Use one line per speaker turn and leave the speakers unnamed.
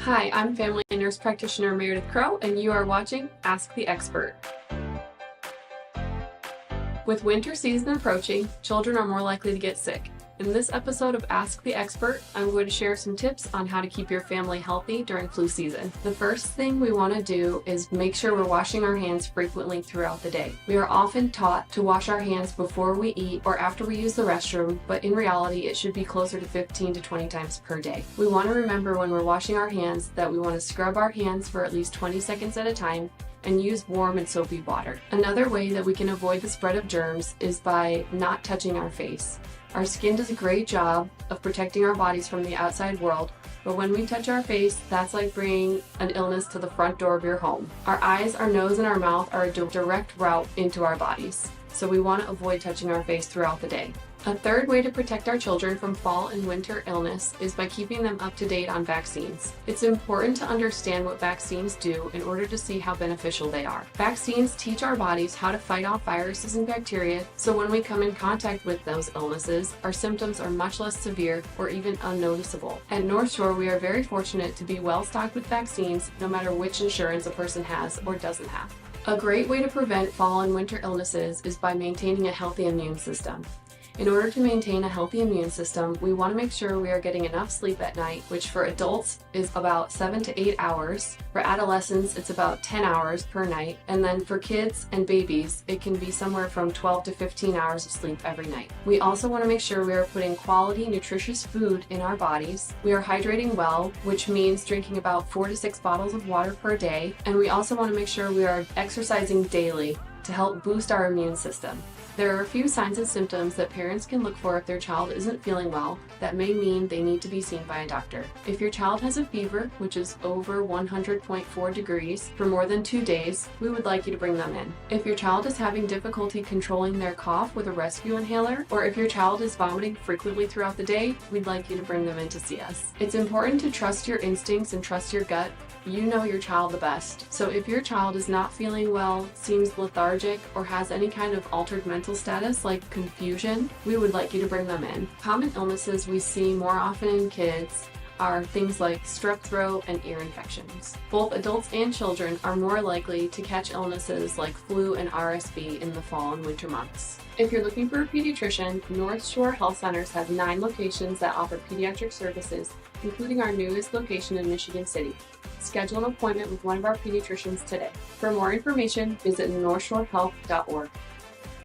Hi, I'm family and nurse practitioner Meredith Krogh, and you are watching Ask the Expert. With winter season approaching, children are more likely to get sick. In this episode of Ask the Expert, I'm going to share some tips on how to keep your family healthy during flu season. The first thing we want to do is make sure we're washing our hands frequently throughout the day. We are often taught to wash our hands before we eat or after we use the restroom, but in reality, it should be closer to 15 to 20 times per day. We want to remember when we're washing our hands that we want to scrub our hands for at least 20 seconds at a time and use warm and soapy water. Another way that we can avoid the spread of germs is by not touching our face. Our skin does a great job of protecting our bodies from the outside world, but when we touch our face, that's like bringing an illness to the front door of your home. Our eyes, our nose, and our mouth are a direct route into our bodies, so we want to avoid touching our face throughout the day. A third way to protect our children from fall and winter illness is by keeping them up to date on vaccines. It's important to understand what vaccines do in order to see how beneficial they are. Vaccines teach our bodies how to fight off viruses and bacteria, so when we come in contact with those illnesses, our symptoms are much less severe or even unnoticeable. At North Shore, we are very fortunate to be well stocked with vaccines no matter which insurance a person has or doesn't have. A great way to prevent fall and winter illnesses is by maintaining a healthy immune system. In order to maintain a healthy immune system, we want to make sure we are getting enough sleep at night, which for adults is about 7 to 8 hours. For adolescents, it's about 10 hours per night. And then for kids and babies, it can be somewhere from 12 to 15 hours of sleep every night. We also want to make sure we are putting quality, nutritious food in our bodies. We are hydrating well, which means drinking about 4 to 6 bottles of water per day. And we also want to make sure we are exercising daily to help boost our immune system. There are a few signs and symptoms that parents can look for if their child isn't feeling well that may mean they need to be seen by a doctor. If your child has a fever, which is over 100.4 degrees, for more than 2 days, we would like you to bring them in. If your child is having difficulty controlling their cough with a rescue inhaler, or if your child is vomiting frequently throughout the day, we'd like you to bring them in to see us. It's important to trust your instincts and trust your gut. You know your child the best. So if your child is not feeling well, seems lethargic, or has any kind of altered mental status like confusion, we would like you to bring them in. Common illnesses we see more often in kids are things like strep throat and ear infections. Both adults and children are more likely to catch illnesses like flu and RSV in the fall and winter months. If you're looking for a pediatrician, North Shore Health Centers has 9 locations that offer pediatric services, including our newest location in Michigan City. Schedule an appointment with one of our pediatricians today. For more information, visit northshorehealth.org.